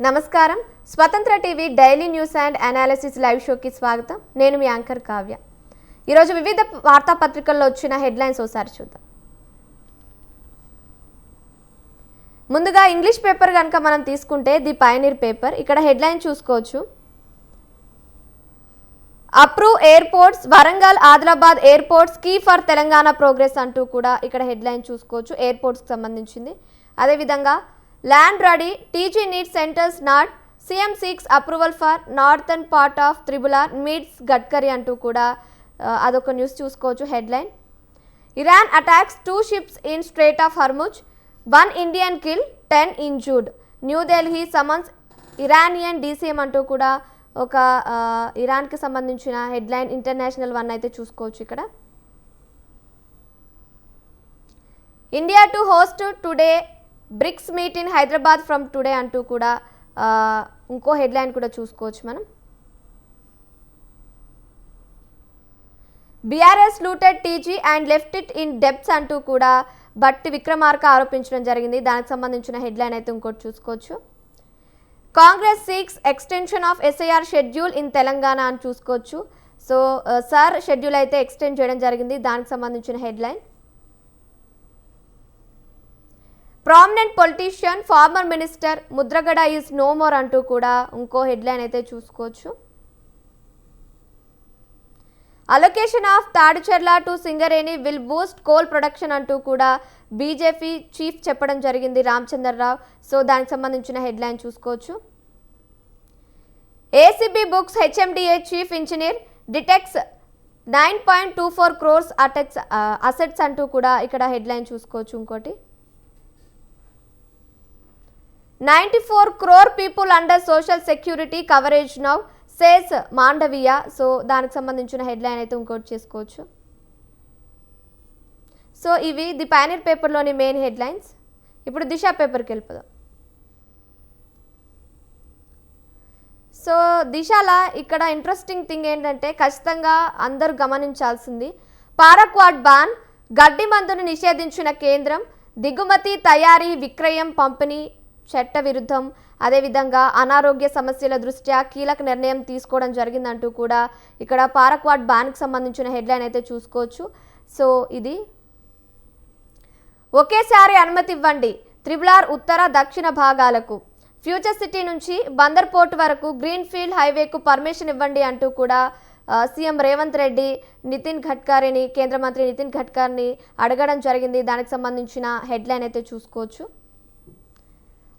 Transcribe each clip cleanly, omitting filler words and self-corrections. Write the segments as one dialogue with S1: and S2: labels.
S1: నమస్కారం. స్వతంత్ర TV daily news and analysis live షోకి స్వాగతం. నేను మీ యాంకర్ కావ్య. ఈరోజు వివిధ వార్తాపత్రికల్లో వచ్చిన హెడ్లైన్స్ ఒకసారి చూద్దాం. ముందుగా ఇంగ్లీష్ పేపర్ కనుక మనం తీసుకుంటే ది పయనీర్ పేపర్, ఇక్కడ హెడ్లైన్ చూసుకోవచ్చు. Approve airports, Warangal Adilabad airports key for Telangana progress అంటూ కూడా ఇక్కడ హెడ్లైన్ చూసుకోవచ్చు. ఎయిర్పోర్ట్స్కి సంబంధించింది. అదేవిధంగా land ready, TG need centres nod, CM seeks approval for northern part of triple R meets Gadkari అంటూ కూడా అదొక న్యూస్ చూసుకోవచ్చు. Headline Iran attacks 2 ships in strait of Hormuz, 1 Indian kill, 10 injured, New Delhi summons Iranian DCM అంటూ కూడా ఒక ఇరాన్కి సంబంధించిన హెడ్లైన్ ఇంటర్నేషనల్ వన్ అయితే చూసుకోవచ్చు. ఇక్కడ India to host today BRICS meet in Hyderabad from today అంటూ కూడా ఇంకో హెడ్లైన్ కూడా చూసుకోవచ్చు మనం. BRS looted TG and left it in depths అంటూ కూడా బట్టి విక్రమార్క ఆరోపించడం జరిగింది. దానికి సంబంధించిన హెడ్లైన్ అయితే ఇంకోటి చూసుకోవచ్చు. Congress seeks extension of SIR schedule in Telangana అని చూసుకోవచ్చు. సో సార్ షెడ్యూల్ అయితే ఎక్స్టెండ్ చేయడం జరిగింది. దానికి సంబంధించిన headline prominent politician former minister Mudragada is no more అంటూ కూడా ఇంకో హెడ్లైన్ అయితే చూసుకోవచ్చు. Allocation of Tadicherla to Singareni will boost coal production అంటూ కూడా బీజేపీ చీఫ్ చెప్పడం జరిగింది, రామచంద్రరావు. సో దానికి సంబంధించిన హెడ్లైన్ చూసుకోవచ్చు. ACB books HMDA chief engineer detects 9.24 crores assets అంటూ కూడా ఇక్కడ హెడ్లైన్ చూసుకోవచ్చు. ఇంకోటి 94 crore people under social security coverage now says Mandaviya. So దానికి సంబంధించిన హెడ్లైన్ అయితే ఇంకోటి చేసుకోవచ్చు. సో ఇవి ది పయనీర్ పేపర్లోని మెయిన్ హెడ్లైన్స్. ఇప్పుడు దిశ పేపర్కి వెళ్ళిపోదాం. సో దిశలా ఇక్కడ ఇంట్రెస్టింగ్ థింగ్ ఏంటంటే ఖచ్చితంగా అందరూ గమనించాల్సింది, పారాక్వాట్ బాన్, గడ్డి మందును నిషేధించిన కేంద్రం, దిగుమతి తయారీ విక్రయం పంపిణీ చట్ట విరుద్ధం, అదేవిధంగా అనారోగ్య సమస్యల దృష్ట్యా కీలక నిర్ణయం తీసుకోవడం జరిగిందంటూ కూడా ఇక్కడ పారాక్వాట్ బాన్కి సంబంధించిన హెడ్లైన్ అయితే చూసుకోవచ్చు. సో ఇది ఒకేసారి అనుమతి ఇవ్వండి త్రిబులార్ ఉత్తర దక్షిణ భాగాలకు, ఫ్యూచర్ సిటీ నుంచి బందర్ పోర్ట్ వరకు గ్రీన్ ఫీల్డ్ హైవేకు పర్మిషన్ ఇవ్వండి అంటూ కూడా సీఎం రేవంత్ రెడ్డి నితిన్ గడ్కరీని, కేంద్ర మంత్రి నితిన్ గడ్కరీని అడగడం జరిగింది. దానికి సంబంధించిన హెడ్లైన్ అయితే చూసుకోవచ్చు.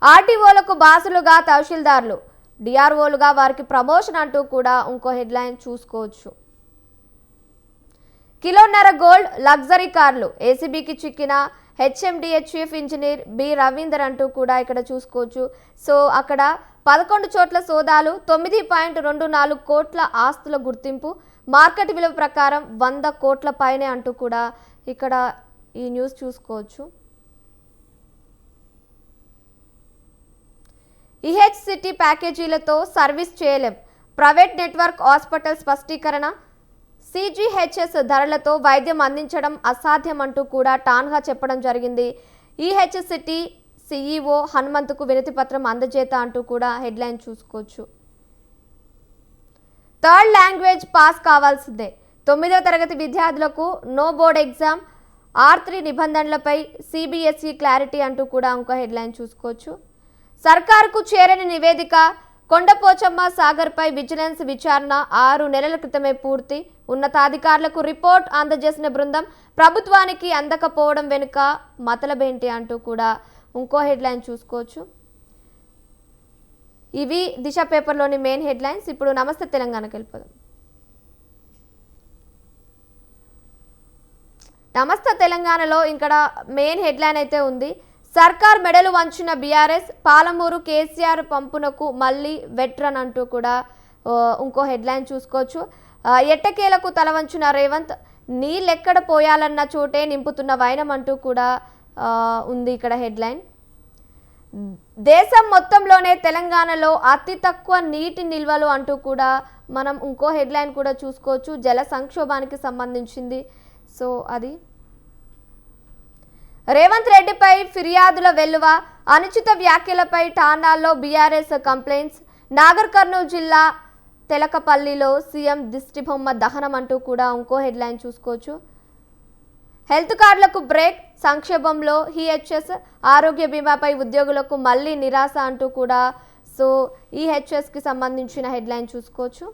S1: ఆర్టీఓలకు బాసులుగా తహసీల్దార్లు, డిఆర్ఓలుగా వారికి ప్రమోషన్ అంటూ కూడా ఇంకో హెడ్లైన్ చూసుకోవచ్చు. కిలోన్నర గోల్డ్ లగ్జరీ కార్లు, ఏసీబీకి చిక్కిన HMDA chief engineer B Ravinder అంటూ కూడా ఇక్కడ చూసుకోవచ్చు. సో అక్కడ 11 చోట్ల సోదాలు, 9.24 కోట్ల ఆస్తుల గుర్తింపు, మార్కెట్ విలువ ప్రకారం 100 కోట్ల పైనే అంటూ కూడా ఇక్కడ ఈ న్యూస్ చూసుకోవచ్చు. ఈహెచ్ సిటీ ప్యాకేజీలతో సర్వీస్ చేయలేం, ప్రైవేట్ నెట్వర్క్ హాస్పిటల్ స్పష్టీకరణ, సిజిహెచ్ఎస్ ధరలతో వైద్యం అందించడం అసాధ్యం అంటూ కూడా టాన్గా చెప్పడం జరిగింది. ఈహెచ్ సిటీ సిఈఓ హనుమంతుకు వినతి పత్రం అందజేత అంటూ కూడా హెడ్లైన్ చూసుకోవచ్చు. థర్డ్ లాంగ్వేజ్ పాస్ కావాల్సిందే, 9వ తరగతి విద్యార్థులకు నో బోర్డ్ ఎగ్జామ్, R3 నిబంధనలపై సిబిఎస్ఈ క్లారిటీ అంటూ కూడా ఇంకో హెడ్లైన్ చూసుకోవచ్చు. సర్కారుకు చేరని నివేదిక, కొండపోచమ్మ సాగర్పై విజిలెన్స్ విచారణ 6 నెలల క్రితమే పూర్తి, ఉన్నతాధికారులకు రిపోర్ట్ అందజేసిన బృందం ప్రభుత్వానికి అందకపోవడం వెనుక మతలబేంటి అంటూ కూడా ఇంకో హెడ్లైన్ చూసుకోవచ్చు. ఇవి దిశ పేపర్లోని మెయిన్ హెడ్లైన్స్. ఇప్పుడు నమస్తే తెలంగాణకి వెళ్ళిపోదాం. నమస్తే తెలంగాణలో ఇక్కడ మెయిన్ హెడ్లైన్ అయితే ఉంది. సర్కార్ మెడలు వంచిన బీఆర్ఎస్, పాలమూరు కేసీఆర్ పంపునకు మళ్ళీ వెట్రన్ అంటూ కూడా ఇంకో హెడ్లైన్ చూసుకోవచ్చు. ఎట్టకేలకు తల వంచిన రేవంత్, నీళ్ళెక్కడ పోయాలన్న చోటే నింపుతున్న వైనం అంటూ కూడా ఉంది ఇక్కడ హెడ్లైన్. దేశం మొత్తంలోనే తెలంగాణలో అతి తక్కువ నీటి నిల్వలు అంటూ కూడా మనం ఇంకో హెడ్లైన్ కూడా చూసుకోవచ్చు, జల సంక్షోభానికి సంబంధించింది. సో అది రేవంత్ రెడ్డిపై ఫిర్యాదుల వెల్లువ, అనుచిత వ్యాఖ్యలపై ఠాణాల్లో బీఆర్ఎస్ కంప్లైంట్స్. నాగర్ కర్నూలు జిల్లా తెలకపల్లిలో సీఎం దిష్టిబొమ్మ దహనం అంటూ కూడా ఇంకో హెడ్లైన్ చూసుకోవచ్చు. హెల్త్ కార్డులకు బ్రేక్, సంక్షేమంలో ఈహెచ్ఎస్, ఆరోగ్య బీమాపై ఉద్యోగులకు మళ్లీ నిరాశ అంటూ కూడా సో ఈహెచ్ఎస్కి సంబంధించిన హెడ్లైన్ చూసుకోవచ్చు.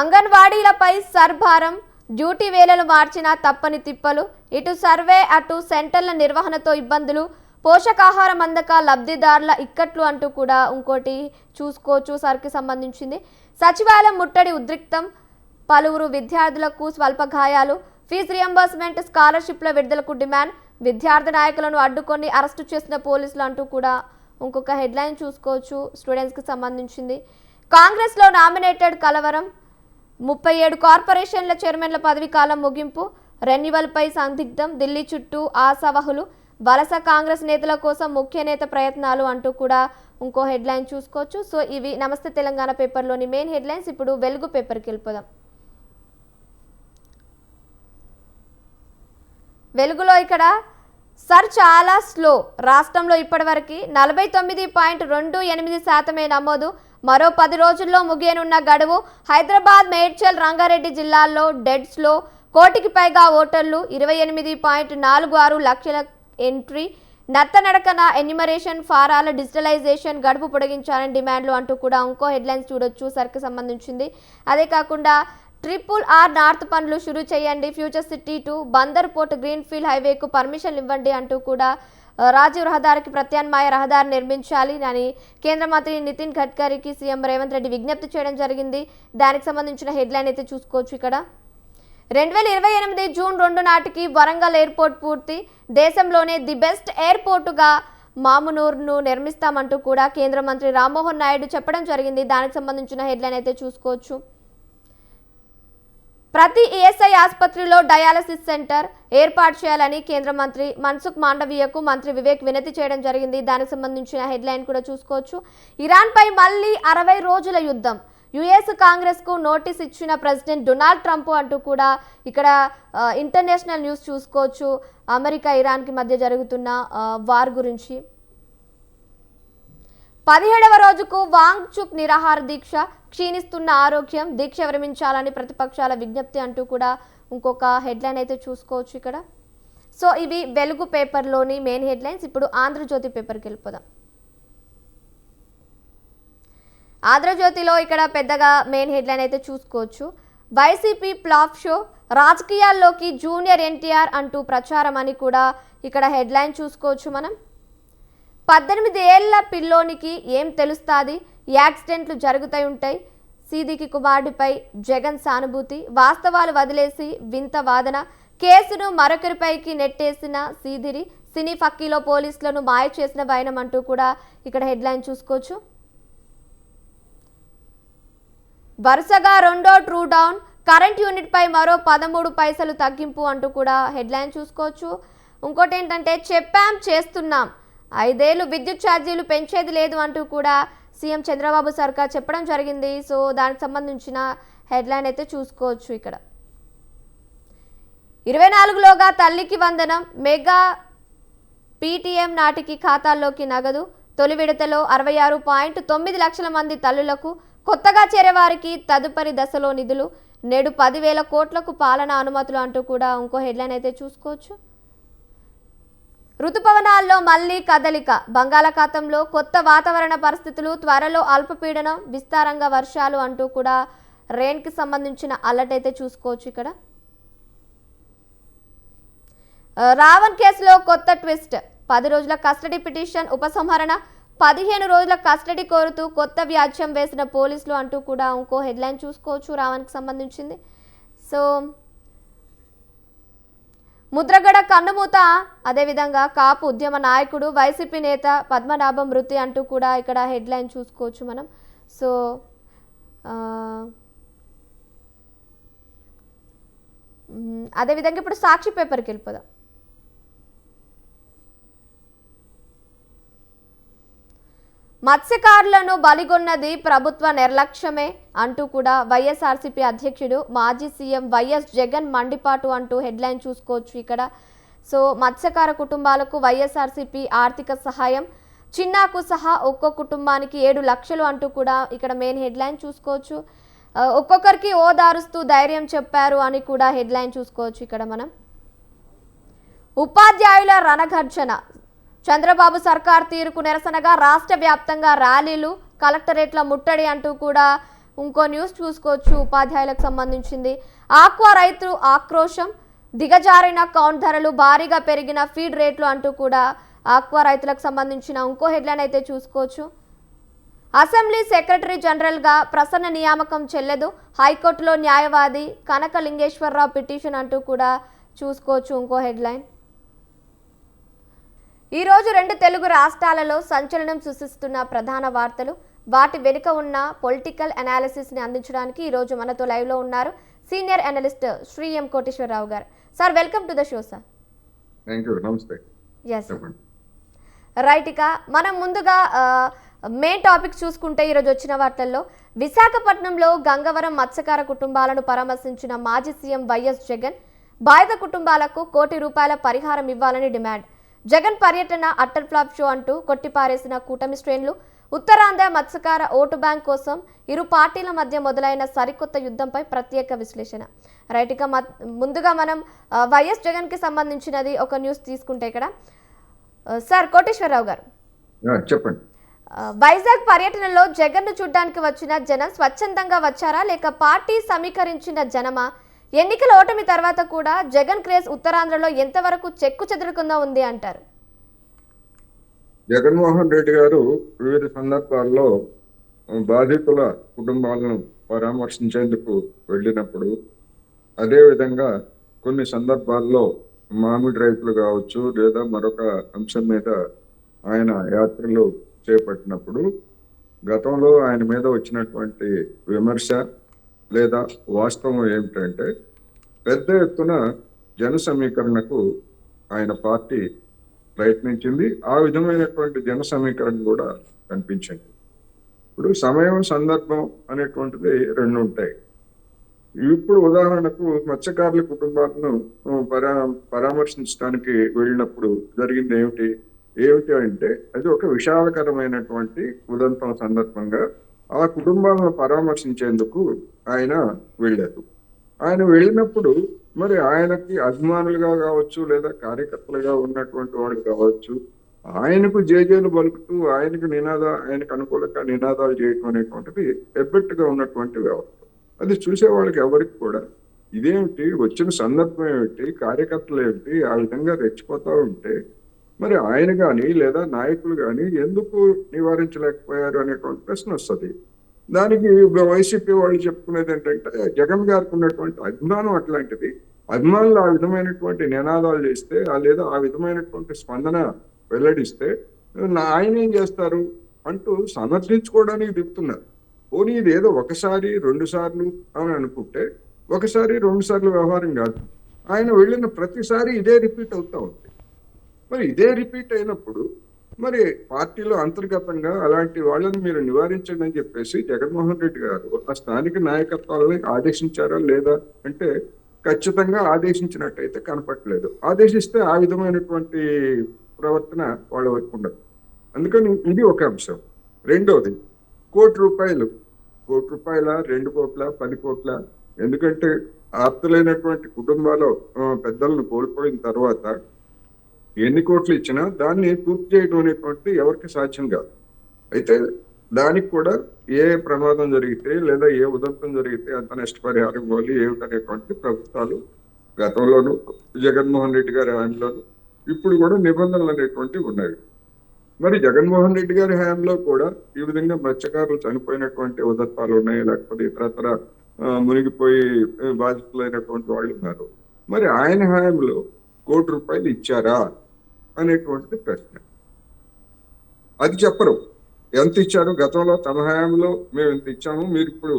S1: అంగన్వాడీలపై సర్భారం, డ్యూటీ వేళలు మార్చినా తప్పని తిప్పలు, ఇటు సర్వే అటు సెంటర్ల నిర్వహణతో ఇబ్బందులు, పోషకాహారం అందక లబ్ధిదారుల ఇక్కట్లు అంటూ కూడా ఇంకోటి చూసుకోవచ్చు. సర్కి సంబంధించింది. సచివాలయం ముట్టడి ఉద్రిక్తం, పలువురు విద్యార్థులకు స్వల్ప గాయాలు, ఫీజు రియంబర్స్మెంట్, స్కాలర్షిప్ల విడుదలకు డిమాండ్, విద్యార్థి నాయకులను అడ్డుకొని అరెస్టు చేసిన పోలీసులు అంటూ కూడా ఇంకొక హెడ్లైన్ చూసుకోవచ్చు. స్టూడెంట్స్కి సంబంధించింది. కాంగ్రెస్లో నామినేటెడ్ కలవరం, 37 కార్పొరేషన్ల చైర్మన్ల పదవి కాలం ముగింపు, రెన్యువల్పై సందిగ్ధం, ఢిల్లీ చుట్టూ ఆశావహులు, వలస కాంగ్రెస్ నేతల కోసం ముఖ్య నేత ప్రయత్నాలు అంటూ కూడా ఇంకో హెడ్లైన్ చూసుకోవచ్చు. సో ఇవి నమస్తే తెలంగాణ పేపర్లోని మెయిన్ హెడ్లైన్స్. ఇప్పుడు వెలుగు పేపర్కి వెళ్ళిపోదాం. వెలుగులో ఇక్కడ సర్ చాలా స్లో, రాష్ట్రంలో ఇప్పటివరకు 49.28% నమోదు, మరో 10 రోజుల్లో ముగియనున్న గడువు. హైదరాబాద్, మేడ్చల్, రంగారెడ్డి జిల్లాల్లో డెడ్ స్లో, కోటికి పైగా ఓటర్లు, 28.46 లక్షల ఎంట్రీ. నత్తనడకన ఎన్యుమరేషన్ ఫారాల డిజిటలైజేషన్, గడువు పొడిగించాలని డిమాండ్లు అంటూ కూడా ఇంకో హెడ్లైన్స్ చూడొచ్చు. సర్కి సంబంధించింది. అదే కాకుండా RRR నార్త్ పనులు షురూ చేయండి, future city to Bandar port green field హైవేకు పర్మిషన్ ఇవ్వండి అంటూ కూడా రాజీవ్ రహదారికి ప్రత్యామ్నాయ రహదారి నిర్మించాలి అని కేంద్ర మంత్రి నితిన్ గడ్కరీకి సీఎం రేవంత్ రెడ్డి విజ్ఞప్తి చేయడం జరిగింది. దానికి సంబంధించిన హెడ్లైన్ అయితే చూసుకోవచ్చు. ఇక్కడ 2028 జూన్ 2 నాటికి వరంగల్ ఎయిర్పోర్ట్ పూర్తి, దేశంలోనే ది బెస్ట్ ఎయిర్పోర్టుగా మామునూర్ను నిర్మిస్తామంటూ కూడా కేంద్ర మంత్రి రామ్మోహన్ నాయుడు చెప్పడం జరిగింది. దానికి సంబంధించిన హెడ్లైన్ అయితే చూసుకోవచ్చు. ప్రతి ఈఎస్ఐ ఆసుపత్రిలో డయాలసిస్ సెంటర్ ఏర్పాటు చేయాలని కేంద్ర మంత్రి మన్సుఖ్ మాండవీయకు మంత్రి వివేక్ వినతి చేయడం జరిగింది. దానికి సంబంధించిన హెడ్లైన్ కూడా చూసుకోవచ్చు. ఇరాన్పై మళ్ళీ 60 రోజుల యుద్ధం, యుఎస్ కాంగ్రెస్కు నోటీస్ ఇచ్చిన ప్రెసిడెంట్ డొనాల్డ్ ట్రంప్ అంటూ కూడా ఇక్కడ ఇంటర్నేషనల్ న్యూస్ చూసుకోవచ్చు. అమెరికా ఇరాన్కి మధ్య జరుగుతున్న వార్ గురించి. 17వ రోజుకు వాంగ్ చుక్ నిరాహార దీక్ష, క్షీణిస్తున్న ఆరోగ్యం, దీక్ష విరమించాలని ప్రతిపక్షాల విజ్ఞప్తి అంటూ కూడా ఇంకొక హెడ్లైన్ అయితే చూసుకోవచ్చు ఇక్కడ. సో ఇవి వెలుగు పేపర్లోని మెయిన్ హెడ్లైన్స్. ఇప్పుడు ఆంధ్రజ్యోతి పేపర్కి వెళ్ళిపోదాం. ఆంధ్రజ్యోతిలో ఇక్కడ పెద్దగా మెయిన్ హెడ్లైన్ అయితే చూసుకోవచ్చు. వైసీపీ ఫ్లాప్ షో, రాజకీయాల్లోకి జూనియర్ ఎన్టీఆర్ అంటూ ప్రచారం అని కూడా ఇక్కడ హెడ్లైన్ చూసుకోవచ్చు మనం. 18 ఏళ్ల పిల్లోనికి ఏం తెలుస్తుంది, యాక్సిడెంట్లు జరుగుతూ ఉంటాయి, సీదికి కుమారుడిపై జగన్ సానుభూతి, వాస్తవాలు వదిలేసి వింత వాదన, కేసును మరొకరిపైకి నెట్టేసిన సీదిరి, సినీ ఫక్కీలో పోలీసులను మాయ చేసిన వైనం అంటూ కూడా ఇక్కడ హెడ్లైన్ చూసుకోవచ్చు. వరుసగా రెండో ట్రూ డౌన్, కరెంట్ యూనిట్ పై మరో 13 పైసలు తగ్గింపు అంటూ కూడా హెడ్లైన్ చూసుకోవచ్చు. ఇంకోటి ఏంటంటే చెప్పాం చేస్తున్నాం, 5 ఏళ్లు విద్యుత్ ఛార్జీలు పెంచేది లేదు అంటూ కూడా సీఎం చంద్రబాబు సర్కార్ చెప్పడం జరిగింది. సో దానికి సంబంధించిన హెడ్లైన్ అయితే చూసుకోవచ్చు ఇక్కడ. 24లోగా తల్లికి వందనం, మెగా పీటీఎం నాటికి ఖాతాల్లోకి నగదు, తొలి విడతలో 66.9 లక్షల మంది తల్లులకు, కొత్తగా చేరేవారికి తదుపరి దశలో నిధులు, నేడు 10,000 కోట్లకు పాలన అనుమతులు అంటూ కూడా ఇంకో హెడ్లైన్ అయితే చూసుకోవచ్చు. ఋతుపవనాల్లో మళ్లీ కదలిక, బంగాళాఖాతంలో కొత్త వాతావరణ పరిస్థితులు, త్వరలో అల్పపీడనం, విస్తారంగా వర్షాలు అంటూ కూడా రెయిన్కి సంబంధించిన అలర్ట్ అయితే చూసుకోవచ్చు ఇక్కడ. రావణ్ కేసులో కొత్త ట్విస్ట్, 10 రోజుల కస్టడీ పిటిషన్ ఉపసంహరణ, 15 రోజుల కస్టడీ కోరుతూ కొత్త వ్యాజ్యం వేసిన పోలీసులు అంటూ కూడా ఇంకో హెడ్లైన్ చూసుకోవచ్చు రావణ్కి సంబంధించింది. సో ముద్రగడ కన్నుమూత, అదేవిధంగా కాపు ఉద్యమ నాయకుడు వైసీపీ నేత పద్మనాభం మృతి అంటూ కూడా ఇక్కడ హెడ్లైన్ చూసుకోవచ్చు మనం. సో అదేవిధంగా ఇప్పుడు సాక్షి పేపర్కి వెళ్ళిపోదాం. మత్స్యకారులను బలిగొన్నది ప్రభుత్వ నిర్లక్ష్యమే అంటూ కూడా వైఎస్ఆర్సీపీ అధ్యక్షుడు మాజీ సీఎం వైఎస్ జగన్ మండిపాటు అంటూ హెడ్లైన్ చూసుకోవచ్చు ఇక్కడ. సో మత్స్యకార కుటుంబాలకు వైఎస్ఆర్సీపీ ఆర్థిక సహాయం చిన్నాకు సహా ఒక్కో కుటుంబానికి 7 లక్షలు అంటూ కూడా ఇక్కడ మెయిన్ హెడ్లైన్ చూసుకోవచ్చు. ఒక్కొక్కరికి ఓదారుస్తూ ధైర్యం చెప్పారు అని కూడా హెడ్లైన్ చూసుకోవచ్చు ఇక్కడ మనం. ఉపాధ్యాయుల రణఘర్షణ, చంద్రబాబు సర్కార్ తీరుకు నిరసనగా రాష్ట్ర వ్యాప్తంగా ర్యాలీలు, కలెక్టరేట్ల ముట్టడి అంటూ కూడా ఇంకో న్యూస్ చూసుకోవచ్చు ఉపాధ్యాయులకు సంబంధించింది. ఆక్వా రైతు ఆక్రోశం, దిగజారిన కౌంట్ ధరలు, భారీగా పెరిగిన ఫీడ్ రేట్లు అంటూ కూడా ఆక్వా రైతులకు సంబంధించిన ఇంకో హెడ్లైన్ అయితే చూసుకోవచ్చు. అసెంబ్లీ సెక్రటరీ జనరల్గా ప్రసన్న నియామకం చెల్లెదు, హైకోర్టులో న్యాయవాది కనకలింగేశ్వరరావు పిటిషన్ అంటూ కూడా చూసుకోవచ్చు ఇంకో హెడ్లైన్. ఈరోజు 2 తెలుగు రాష్ట్రాలలో సంచలనం సృష్టిస్తున్న ప్రధాన వార్తలు, వాటి వెనుక ఉన్న పొలిటికల్ అనాలిసిస్ని అందించడానికి ఈరోజు మనతో లైవ్లో ఉన్నారు సీనియర్ అనలిస్ట్ శ్రీ ఎం కోటేశ్వరరావు గారు. Sir, welcome to the show sir.
S2: నమస్తే.
S1: రైట్, ఇక మనం ముందుగా మెయిన్ టాపిక్ చూసుకుంటే ఈరోజు వచ్చిన వార్తల్లో విశాఖపట్నంలో గంగవరం మత్స్యకార కుటుంబాలను పరామర్శించిన మాజీ సీఎం వైఎస్ జగన్ బాధిత కుటుంబాలకు ₹1 కోటి పరిహారం ఇవ్వాలని డిమాండ్. జగన్ పర్యటన అట్టర్ ఫ్లాప్ షో అంటూ కొట్టిపారేసిన కూటమి శ్రేణులు. ఉత్తరాంధ్ర మత్స్యకార ఓటు బ్యాంక్ కోసం ఇరు పార్టీల మధ్య మొదలైన సరికొత్త యుద్ధంపై ప్రత్యేక విశ్లేషణ. రైట్, ఇక ముందుగా మనం వైఎస్ జగన్ కి సంబంధించినది ఒక న్యూస్ తీసుకుంటే ఇక్కడ సార్ కోటేశ్వరరావు గారు
S2: చెప్పండి.
S1: వైజాగ్ పర్యటనలో జగన్ ను చూడ్డానికి వచ్చిన జనం స్వచ్ఛందంగా వచ్చారా లేక పార్టీ సమీకరించిన జనమా? ఎన్నికల ఓటమి తర్వాత కూడా జగన్ క్రేజ్ ఉత్తరాంధ్రలో ఎంతవరకు చెక్కు చెదరకుండా ఉంది అంటారు?
S2: జగన్మోహన్ రెడ్డి గారు వివిధ సందర్భాల్లో బాధితుల కుటుంబాలను పరామర్శించేందుకు వెళ్ళినప్పుడు, అదేవిధంగా కొన్ని సందర్భాల్లో మామిడి రైతులు కావచ్చు లేదా మరొక అంశం మీద ఆయన యాత్రలు చేపట్టినప్పుడు గతంలో ఆయన మీద వచ్చినటువంటి విమర్శ లేదా వాస్తవం ఏమిటంటే, పెద్ద ఎత్తున జన సమీకరణకు ఆయన పార్టీ ప్రయత్నించింది. ఆ విధమైనటువంటి జన సమీకరణ కూడా కనిపించింది. ఇప్పుడు సమయం సందర్భం అనేటువంటిది 2 ఉంటాయి. ఇప్పుడు ఉదాహరణకు మత్స్యకారుల కుటుంబాలను పరామర్శించడానికి వెళ్ళినప్పుడు జరిగింది ఏమిటి అంటే, అది ఒక విషాదకరమైనటువంటి ఉదంతం సందర్భంగా ఆ కుటుంబాలను పరామర్శించేందుకు ఆయన వెళ్ళారు. ఆయన వెళ్ళినప్పుడు మరి ఆయనకి అభిమానులుగా కావచ్చు లేదా కార్యకర్తలుగా ఉన్నటువంటి వాళ్ళు కావచ్చు, ఆయనకు జేజేలు పలుకుతూ ఆయనకు అనుకూలంగా నినాదాలు చేయటం అనేటువంటిది ఎబ్బెట్టుగా ఉన్నటువంటి వ్యవస్థ. అది చూసే వాళ్ళకి ఎవరికి కూడా ఇదేమిటి, వచ్చిన సందర్భం ఏమిటి, కార్యకర్తలు ఏమిటి, ఆ విధంగా రెచ్చిపోతూ ఉంటే మరి ఆయన కానీ లేదా నాయకులు కానీ ఎందుకు నివారించలేకపోయారు అనేటువంటి ప్రశ్న వస్తుంది. దానికి వైసీపీ వాళ్ళు చెప్పుకునేది ఏంటంటే, జగన్ గారికి ఉన్నటువంటి అభిమానం అట్లాంటిది. అభిమానులు ఆ విధమైనటువంటి నినాదాలు చేస్తే లేదా ఆ విధమైనటువంటి స్పందన వెల్లడిస్తే ఆయన ఏం చేస్తారు అంటూ సమర్థించుకోవడానికి దిగుతున్నారు. పోనీ ఇది ఏదో 1 2 సార్లు అని అనుకుంటే 1 2 సార్లు వ్యవహారం కాదు. ఆయన వెళ్ళిన ప్రతిసారి ఇదే రిపీట్ అవుతా ఉంది. మరి ఇదే రిపీట్ అయినప్పుడు మరి పార్టీలో అంతర్గతంగా అలాంటి వాళ్ళని మీరు నివారించండి అని చెప్పేసి జగన్మోహన్ రెడ్డి గారు ఆ స్థానిక నాయకత్వాలని ఆదేశించారా లేదా అంటే ఖచ్చితంగా ఆదేశించినట్టయితే కనపట్లేదు. ఆదేశిస్తే ఆ విధమైనటువంటి ప్రవర్తన వాళ్ళ వైపు ఉండదు. అందుకని ఇది ఒక అంశం. రెండోది, ₹1 కోటి, ₹2 కోట్ల, 10 కోట్ల. ఎందుకంటే ఆప్తులైనటువంటి కుటుంబాలు పెద్దలను కోల్పోయిన తర్వాత ఎన్ని కోట్లు ఇచ్చినా దాన్ని పూర్తి చేయడం అనేటువంటి ఎవరికి సాధ్యం కాదు. అయితే దానికి కూడా ఏ ప్రమాదం జరిగితే లేదా ఏ ఉదంతం జరిగితే అంత నష్టపరిహారం ఇవ్వాలి ఏమిటనేటువంటి ప్రభుత్వాలు గతంలోనూ జగన్మోహన్ రెడ్డి గారి హయాంలోనూ ఇప్పుడు కూడా నిబంధనలు అనేటువంటివి ఉన్నాయి. మరి జగన్మోహన్ రెడ్డి గారి హయాంలో కూడా ఈ విధంగా మత్స్యకారులు చనిపోయినటువంటి ఉదంతాలు ఉన్నాయి, లేకపోతే ఇతరత్ర మునిగిపోయి బాధితులైనటువంటి వాళ్ళు ఉన్నారు. మరి ఆయన హయాంలో ₹1 కోటి ఇచ్చారా అనేటువంటిది ప్రశ్న. అది చెప్పరు. ఎంత ఇచ్చారు, గతంలో తమ హయాంలో మేము ఇంత ఇచ్చాము, మీరు ఇప్పుడు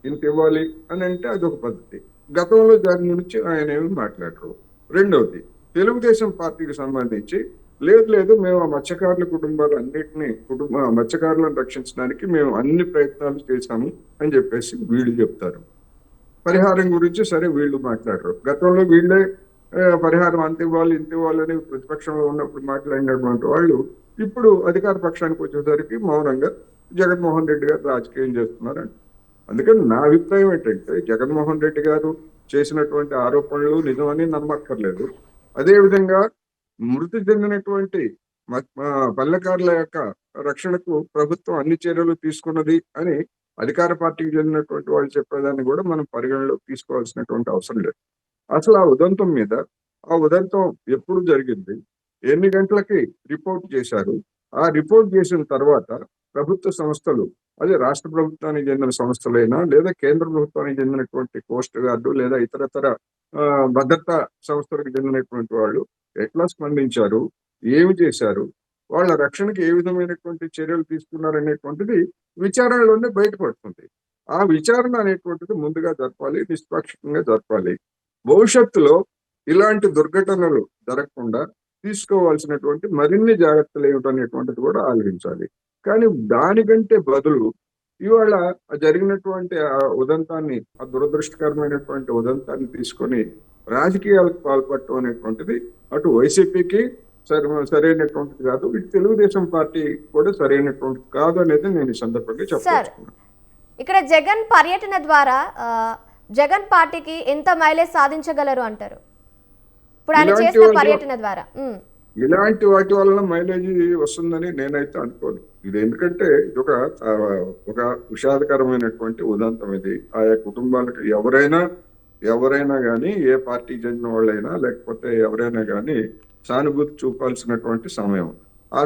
S2: ఇంత ఇవ్వాలి అని అంటే అదొక పద్ధతి. గతంలో దాని గురించి ఆయన ఏమి మాట్లాడరు. రెండవది, తెలుగుదేశం పార్టీకి సంబంధించి లేదు లేదు, మేము ఆ మత్స్యకారుల కుటుంబాలు అన్నిటినీ మత్స్యకారులను రక్షించడానికి మేము అన్ని ప్రయత్నాలు చేశాము అని చెప్పేసి వీళ్ళు చెప్తారు. పరిహారం గురించి సరే వీళ్ళు మాట్లాడరు. గతంలో వీళ్ళే పరిహారం అంత ఇవ్వాలి ఇంత ఇవ్వాలని ప్రతిపక్షంలో ఉన్నప్పుడు మాట్లాడినటువంటి వాళ్ళు ఇప్పుడు అధికార పక్షానికి వచ్చేసరికి మౌనంగా జగన్మోహన్ రెడ్డి గారు రాజకీయం చేస్తున్నారండి. అందుకని నా అభిప్రాయం ఏంటంటే జగన్మోహన్ రెడ్డి గారు చేసినటువంటి ఆరోపణలు నిజమని నమ్మక్కర్లేదు. అదేవిధంగా మృతి చెందినటువంటి పల్లెకారుల యొక్క రక్షణకు ప్రభుత్వం అన్ని చర్యలు తీసుకున్నది అని అధికార పార్టీకి చెందినటువంటి వాళ్ళు చెప్పేదాన్ని కూడా మనం పరిగణలోకి తీసుకోవాల్సినటువంటి అవసరం లేదు. అసలు ఆ ఉదంతం మీద, ఆ ఉదంతం ఎప్పుడు జరిగింది, ఎన్ని గంటలకి రిపోర్ట్ చేశారు, ఆ రిపోర్ట్ చేసిన తర్వాత ప్రభుత్వ సంస్థలు, అదే రాష్ట్ర ప్రభుత్వానికి చెందిన సంస్థలైనా లేదా కేంద్ర ప్రభుత్వానికి చెందినటువంటి కోస్ట్ గార్డు లేదా ఇతరతర భద్రతా సంస్థలకు చెందినటువంటి వాళ్ళు ఎట్లా స్పందించారు, ఏమి చేశారు, వాళ్ళ రక్షణకి ఏ విధమైనటువంటి చర్యలు తీసుకున్నారనేటువంటిది విచారణలోనే బయటపడుతుంది. ఆ విచారణ అనేటువంటిది ముందుగా జరపాలి, నిష్పాక్షికంగా జరపాలి. భవిష్యత్తులో ఇలాంటి దుర్ఘటనలు జరగకుండా తీసుకోవాల్సినటువంటి మరిన్ని జాగ్రత్తలు ఏమిటనేటువంటిది కూడా ఆలోచించాలి. కానీ దానికంటే బదులు ఇవాళ జరిగినటువంటి ఆ ఉదంతాన్ని, ఆ దురదృష్టకరమైనటువంటి ఉదంతాన్ని తీసుకొని రాజకీయాలకు పాల్పడటం అనేటువంటిది అటు వైసీపీకి సరైనటువంటిది కాదు, ఇటు తెలుగుదేశం పార్టీ కూడా సరైనటువంటిది కాదు అనేది నేను ఈ సందర్భంగా చెప్పాల్సుకున్నాను.
S1: ఇక్కడ జగన్ పర్యటన ద్వారా జగన్ పార్టీకి ఎంత మైలేజ్ సాధించగలరు అంటారు ఇప్పుడు ఆయన చేసిన పర్యటన ద్వారా?
S2: ఇలాంటి వాటి వలన మైలేజ్ వస్తుందని నేనైతే అనుకోను. ఇది ఎందుకంటే ఇది ఒక విషాదకరమైనటువంటి ఉదంతం. ఇది ఆయా కుటుంబాలకు ఎవరైనా కానీ, ఏ పార్టీకి చెందిన వాళ్ళైనా లేకపోతే ఎవరైనా కానీ సానుభూతి చూపాల్సినటువంటి సమయం. ఆ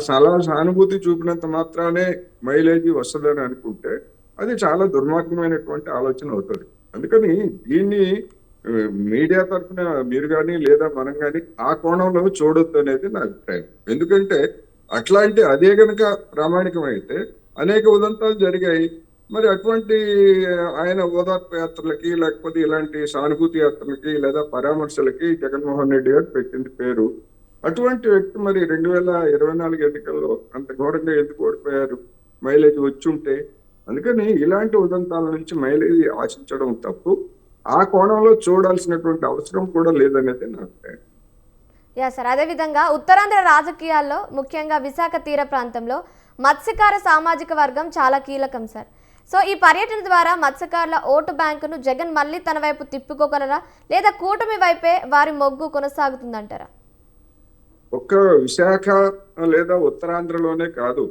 S2: సానుభూతి చూపినంత మాత్రానే మైలేజీ వస్తుందని అనుకుంటే అది చాలా దుర్మార్గమైనటువంటి ఆలోచన అవుతుంది. అందుకని దీన్ని మీడియా తరఫున మీరు కానీ లేదా మనం కానీ ఆ కోణంలో చూడొద్దు అనేది నా అభిప్రాయం. ఎందుకంటే అట్లాంటి అదే గనక ప్రామాణికం అయితే అనేక ఉదంతాలు జరిగాయి. మరి అటువంటి ఆయన ఓదార్పు యాత్రలకి లేకపోతే ఇలాంటి సానుభూతి యాత్రలకి లేదా పరామర్శలకి జగన్మోహన్ రెడ్డి గారు పెట్టింది పేరు. అటువంటి వ్యక్తి మరి 2024 ఎన్నికల్లో అంత ఘోరంగా ఎందుకు ఓడిపోయారు? మైలేజ్ వచ్చి ఉంటే. అందుకని ఇలాంటి ఉదంతాల నుంచి మైలేజ్ ఆశించడం తప్పు. ఆ కోణంలో చూడాల్సినటువంటి అవసరం కూడా లేదనేది నా అభిప్రాయం.
S1: యా సార్, అదేవిధంగా ఉత్తరాంధ్ర రాజకీయాల్లో ముఖ్యంగా విశాఖ తీర ప్రాంతంలో మత్స్యకార సామాజిక వర్గం చాలా కీలకం సార్. సో ఈ పర్యటన ద్వారా మత్స్యకారుల ఓటు బ్యాంకును జగన్ మళ్ళీ తన వైపు తిప్పుకోగలరా, లేదా కూటమి వైపే వారి మొగ్గు కొనసాగుతుందంటారా?
S2: ఒక్క విశాఖ లేదా ఉత్తరాంధ్రలోనే కాదు,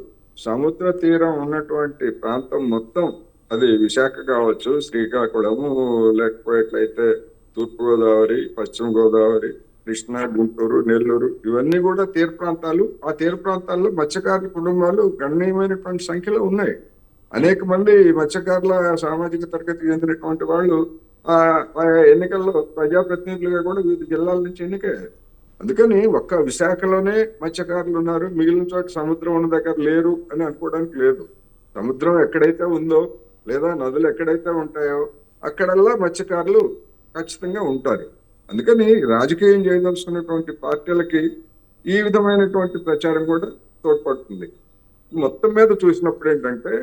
S2: సముద్ర తీరం ఉన్నటువంటి ప్రాంతం మొత్తం, అది విశాఖ కావచ్చు, శ్రీకాకుళము, లేకపోయేట్లయితే తూర్పుగోదావరి, పశ్చిమ గోదావరి, కృష్ణా, గుంటూరు, నెల్లూరు, ఇవన్నీ కూడా తీర ప్రాంతాలు. ఆ తీర ప్రాంతాల్లో మత్స్యకారుల కుటుంబాలు గణనీయమైనటువంటి సంఖ్యలో ఉన్నాయి. అనేక మంది మత్స్యకారుల సామాజిక తరగతికి చెందినటువంటి వాళ్ళు ఆ ఎన్నికల్లో ప్రజాప్రతినిధులుగా కూడా వివిధ జిల్లాల నుంచి ఎన్నికయ్యారు. అందుకని ఒక్క విశాఖలోనే మత్స్యకారులు ఉన్నారు, మిగిలిన చోట సముద్రం ఉన్న దగ్గర లేరు అని అనుకోవడానికి లేదు. సముద్రం ఎక్కడైతే ఉందో లేదా నదులు ఎక్కడైతే ఉంటాయో అక్కడల్లా మత్స్యకారులు ఖచ్చితంగా ఉంటారు. అందుకని రాజకీయం చేయదలుచుకున్నటువంటి పార్టీలకి ఈ విధమైనటువంటి ప్రచారం కూడా తోడ్పడుతుంది. మొత్తం మీద చూసినప్పుడు ఏంటంటే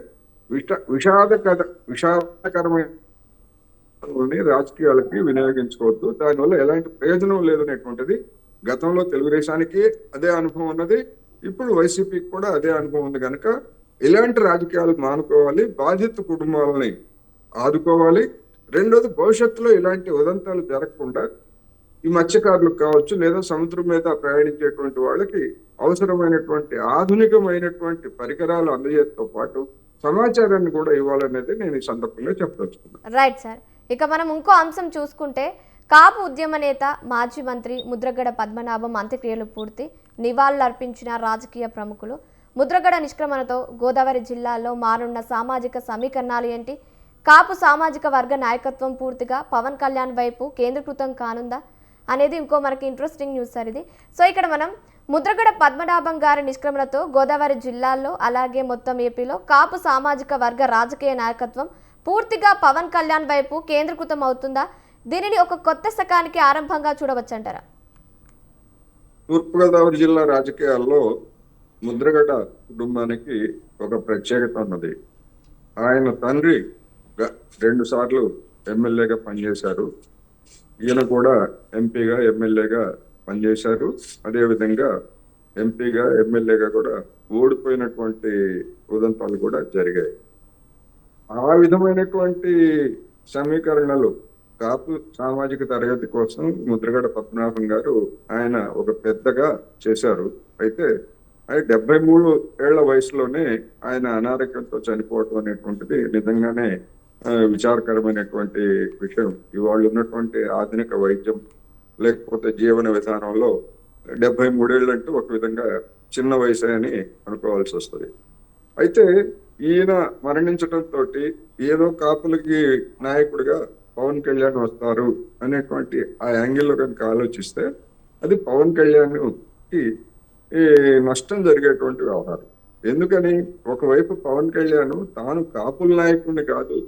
S2: విషాదకరమైన రాజకీయాలకి వినియోగించుకోవద్దు. దానివల్ల ఎలాంటి ప్రయోజనం లేదనేటువంటిది గతంలో తెలుగుదేశానికి అదే అనుభవం ఉన్నది, ఇప్పుడు వైసీపీకి కూడా అదే అనుభవం ఉంది. కనుక ఇలాంటి రాజకీయాలు మానుకోవాలి, బాధిత కుటుంబాలని ఆదుకోవాలి. రెండోది, భవిష్యత్తులో ఇలాంటి ఉదంతాలు జరగకుండా ఈ మత్స్యకారులకు కావచ్చు లేదా సముద్రం మీద ప్రయాణించేటువంటి వాళ్ళకి అవసరమైనటువంటి ఆధునికమైనటువంటి పరికరాలు అందజేయడంతో పాటు సమాచారాన్ని కూడా ఇవ్వాలనేది నేను ఈ సందర్భంగా చెప్పదలుచుకున్నాను.
S1: Right sir. ఇక మనం ఇంకో అంశం చూసుకుంటే, కాపు ఉద్యమ నేత మాజీ మంత్రి ముద్రగడ పద్మనాభం అంత్యక్రియలు పూర్తి, నివాళులు అర్పించిన రాజకీయ ప్రముఖులు. ముద్రగడ నిష్క్రమణతో గోదావరి జిల్లాలో మారున్న సామాజిక సమీకరణాలు ఏంటి? కాపు సామాజిక వర్గ నాయకత్వం పూర్తిగా పవన్ కళ్యాణ్ వైపు కేంద్రీకృతం కానుందా అనేది ఇంకో మనకి ఇంట్రెస్టింగ్ న్యూస్ సార్ ఇది. సో ఇక్కడ మనం ముద్రగడ పద్మనాభం గారి నిష్క్రమణతో గోదావరి జిల్లాల్లో అలాగే మొత్తం ఏపీలో కాపు సామాజిక వర్గ రాజకీయ నాయకత్వం పూర్తిగా పవన్ కళ్యాణ్ వైపు కేంద్రీకృతం అవుతుందా? దీనిని ఒక కొత్త శకానికి ఆరంభంగా చూడవచ్చంటారా?
S2: తూర్పుగోదావరి జిల్లా రాజకీయాల్లో ముద్రగడ కుటుంబానికి ఒక ప్రత్యేకత ఉన్నది. ఆయన తండ్రి 2 సార్లు ఎమ్మెల్యేగా పనిచేశారు. ఈయన కూడా ఎంపీగా ఎమ్మెల్యేగా పనిచేశారు. అదేవిధంగా ఎంపీగా ఎమ్మెల్యేగా కూడా ఓడిపోయినటువంటి ఉదంతాలు కూడా జరిగాయి. ఆ విధమైనటువంటి సమీకరణలు కాపు సామాజిక తరగతి కోసం ముద్రగడ పద్మనాభం గారు ఆయన ఒక పెద్దగా చేశారు. అయితే ఆయన 73 ఏళ్ల వయసులోనే ఆయన అనారోగ్యంతో చనిపోవటం అనేటువంటిది నిజంగానే విచారకరమైనటువంటి విషయం. ఇవాళ ఉన్నటువంటి ఆధునిక వైద్యం లేకపోతే జీవన విధానంలో 73 ఏళ్ళు అంటే ఒక విధంగా చిన్న వయసే అని అనుకోవాల్సి వస్తుంది. అయితే ఈయన మరణించడంతో ఏదో కాపులకి నాయకుడిగా పవన్ కళ్యాణ్ వస్తారు అనేటువంటి ఆ యాంగిల్లో కనుక ఆలోచిస్తే అది పవన్ కళ్యాణ్కి నష్టం జరిగేటువంటి వ్యవహారం. ఎందుకని ఒకవైపు పవన్ కళ్యాణ్ తాను కాపుల నాయకుడిని కాదు,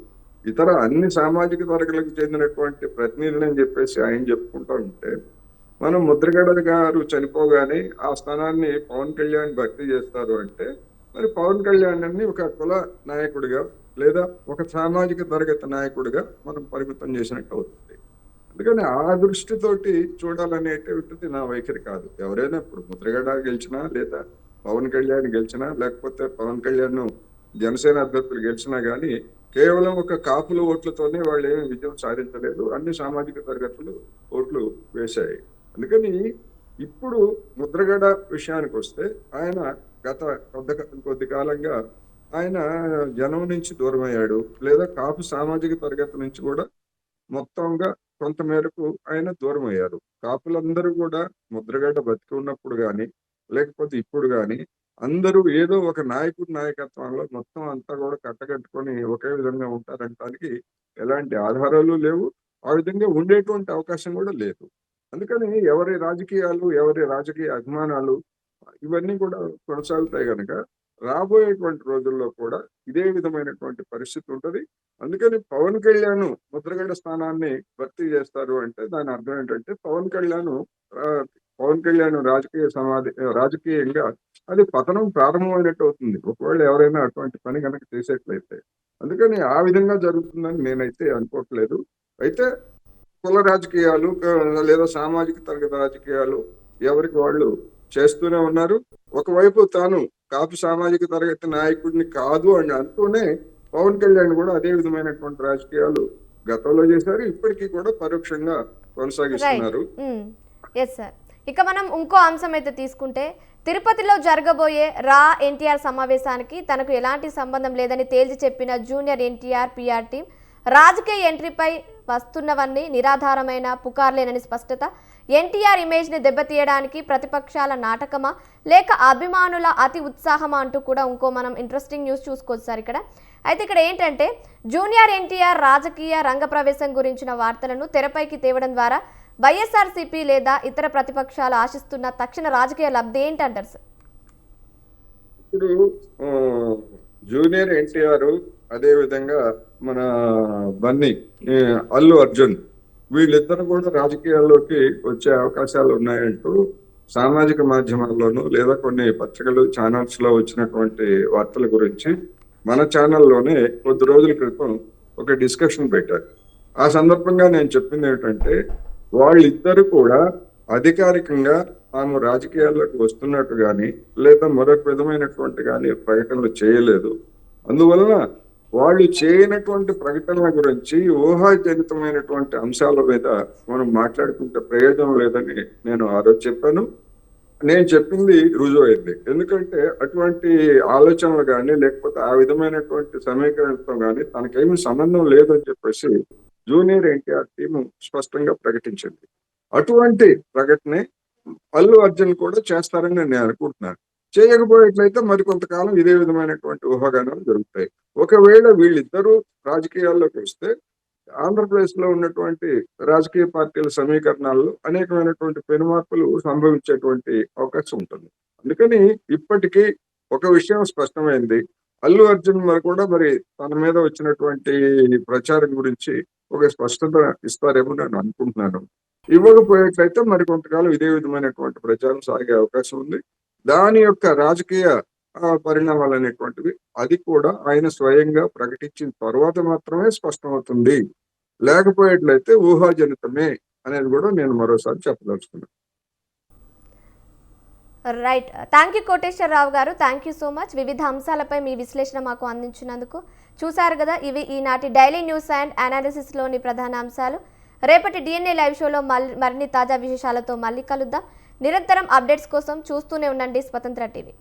S2: ఇతర అన్ని సామాజిక వర్గాలకు చెందినటువంటి ప్రతినిధులు అని చెప్పేసి ఆయన చెప్పుకుంటా ఉంటే, మనం ముద్రగడ గారు చనిపోగానే ఆ స్థానాన్ని పవన్ కళ్యాణ్ భర్తీ చేస్తారు అంటే మరి పవన్ కళ్యాణ్ ని ఒక కుల నాయకుడిగా లేదా ఒక సామాజిక తరగతి నాయకుడిగా మనం పరిమితం చేసినట్టు అవుతుంది. అందుకని ఆ దృష్టితోటి చూడాలనేటువంటిది నా వైఖరి కాదు. ఎవరైనా ఇప్పుడు ముద్రగడ గెలిచినా లేదా పవన్ కళ్యాణ్ గెలిచినా లేకపోతే పవన్ కళ్యాణ్ జనసేన అభ్యర్థులు గెలిచినా కానీ కేవలం ఒక కాపుల ఓట్లతోనే వాళ్ళు ఏమి విజయం సాధించలేదు. అన్ని సామాజిక తరగతులు ఓట్లు వేశాయి. అందుకని ఇప్పుడు ముద్రగడ విషయానికి వస్తే ఆయన గత కొద్ది కాలంగా ఆయన జనం నుంచి దూరం అయ్యాడు, లేదా కాపు సామాజిక తరగతి నుంచి కూడా మొత్తంగా కొంత మేరకు ఆయన దూరం అయ్యారు. కాపులందరూ కూడా ముద్రగడ్డ బతికి ఉన్నప్పుడు కానీ లేకపోతే ఇప్పుడు కానీ అందరూ ఏదో ఒక నాయకుడి నాయకత్వంలో మొత్తం అంతా కూడా కట్టకట్టుకొని ఒకే విధంగా ఉంటారనడానికి ఎలాంటి ఆధారాలు లేవు. ఆ విధంగా ఉండేటువంటి అవకాశం కూడా లేదు. అందుకని ఎవరి రాజకీయాలు ఎవరి రాజకీయ అభిమానాలు ఇవన్నీ కూడా కొనసాగుతాయి కనుక రాబోయేటువంటి రోజుల్లో కూడా ఇదే విధమైనటువంటి పరిస్థితి ఉంటుంది. అందుకని పవన్ కళ్యాణ్ ముద్రగడ స్థానాన్ని భర్తీ చేస్తారు అంటే దాని అర్థం ఏంటంటే పవన్ కళ్యాణ్ రాజకీయంగా అది పతనం ప్రారంభమైనట్టు అవుతుంది ఒకవేళ ఎవరైనా అటువంటి పని కనుక చేసేట్లయితే. అందుకని ఆ విధంగా జరుగుతుందని నేనైతే అనుకోవట్లేదు. అయితే కుల రాజకీయాలు లేదా సామాజిక తరగతి రాజకీయాలు ఎవరికి వాళ్ళు చేస్తూనే ఉన్నారు. ఒకవైపు తాను కాపు సామాజిక తరగతి నాయకుడిని కాదు అని అంటూనే పవన్ కళ్యాణ్ కూడా అదే విధమైనటువంటి రాజకీయాలు గతంలో చేశారు, ఇప్పటికీ కూడా పరోక్షంగా కొనసాగిస్తున్నారు.
S1: ఇక మనం ఇంకో అంశం అయితే తీసుకుంటే తిరుపతిలో జరగబోయే రా ఎన్టీఆర్ సమావేశానికి తనకు ఎలాంటి సంబంధం లేదని తేల్చి చెప్పిన జూనియర్ ఎన్టీఆర్ పిఆర్ టీం రాజకీయ ఎంట్రీపై వస్తున్నవన్నీ నిరాధారమైన పుకార్లేనని స్పష్టత. ఎన్టీఆర్ ఇమేజ్ని దెబ్బతీయడానికి ప్రతిపక్షాల నాటకమా లేక అభిమానుల అతి ఉత్సాహమా అంటూ కూడా ఇంకో మనం ఇంట్రెస్టింగ్ న్యూస్ చూసుకోవచ్చు సార్ ఇక్కడ. అయితే ఇక్కడ ఏంటంటే జూనియర్ ఎన్టీఆర్ రాజకీయ రంగప్రవేశం గురించిన వార్తలను తెరపైకి తేవడం ద్వారా వైఎస్ఆర్సీపీ లేదా ఇతర ప్రతిపక్షాలు ఆశిస్తున్న తక్షణ రాజకీయ లబ్ధి ఏంటంటారు సార్?
S2: ఇప్పుడు జూనియర్ ఎన్టీఆర్ అదే విధంగా మన బన్నీ అల్లు అర్జున్ వీళ్ళిద్దరు కూడా రాజకీయాల్లోకి వచ్చే అవకాశాలు ఉన్నాయంటూ సామాజిక మాధ్యమాల్లోనూ లేదా కొన్ని పత్రికలు ఛానల్స్ లో వచ్చినటువంటి వార్తల గురించి మన ఛానల్లోనే కొద్ది రోజుల క్రితం ఒక డిస్కషన్ పెట్టారు. ఆ సందర్భంగా నేను చెప్పింది ఏంటంటే వాళ్ళిద్దరు కూడా అధికారికంగా తాము రాజకీయాల్లోకి వస్తున్నట్టు కానీ లేదా మరొక విధమైనటువంటి కానీ ప్రకటనలు చేయలేదు. అందువలన వాళ్ళు చేయనటువంటి ప్రకటనల గురించి ఊహాజనితమైనటువంటి అంశాల మీద మనం మాట్లాడుకుంటే ప్రయోజనం లేదని నేను ఆ రోజు చెప్పాను. నేను చెప్పింది రుజువైంది. ఎందుకంటే అటువంటి ఆలోచనలు కానీ లేకపోతే ఆ విధమైనటువంటి సమీకరణతో కానీ తనకేమీ సంబంధం లేదని చెప్పేసి జూనియర్ ఎన్టీఆర్ టీము స్పష్టంగా ప్రకటించింది. అటువంటి ప్రకటనే అల్లు అర్జున్ కూడా చేస్తారని నేను అనుకుంటున్నాను. చేయకపోయేట్లయితే మరి కొంతకాలం ఇదే విధమైనటువంటి ఊహాగానాలు జరుగుతాయి. ఒకవేళ వీళ్ళిద్దరూ రాజకీయాల్లోకి వస్తే ఆంధ్రప్రదేశ్ లో ఉన్నటువంటి రాజకీయ పార్టీల సమీకరణాల్లో అనేకమైనటువంటి పెనుమార్పులు సంభవించేటువంటి అవకాశం ఉంటుంది. అందుకని ఇప్పటికీ ఒక విషయం స్పష్టమైంది, అల్లు అర్జున్ కూడా మరి తన మీద వచ్చినటువంటి ప్రచారం గురించి ఒక స్పష్టత ఇస్తారేమో నేను అనుకుంటున్నాను. ఇవ్వకపోయేట్లయితే మరి కొంతకాలం ఇదే విధమైనటువంటి ప్రచారం సాగే అవకాశం ఉంది. దాని యొక్క రాజకీయ పరిణామాలు అనేటువంటివి అది కూడా ఆయన స్వయంగా ప్రకటించిన తర్వాత మాత్రమే స్పష్టమవుతుంది. లేకపోయేట్లయితే ఊహాజనితమే అనేది కూడా నేను మరోసారి చెప్పదలుచుకున్నాను.
S1: రైట్. థ్యాంక్ యూ కోటేశ్వరరావు గారు. Thank you so much. వివిధ అంశాలపై మీ విశ్లేషణ మాకు అందించినందుకు. చూశారు కదా, ఇవి ఈనాటి డైలీ న్యూస్ అండ్ అనాలిసిస్లోని ప్రధాన అంశాలు. రేపటి DNA లైవ్ షోలో మరిన్ని తాజా విశేషాలతో మళ్ళీ కలుద్దాం. నిరంతరం అప్డేట్స్ కోసం చూస్తూనే ఉండండి స్వతంత్ర టీవీ.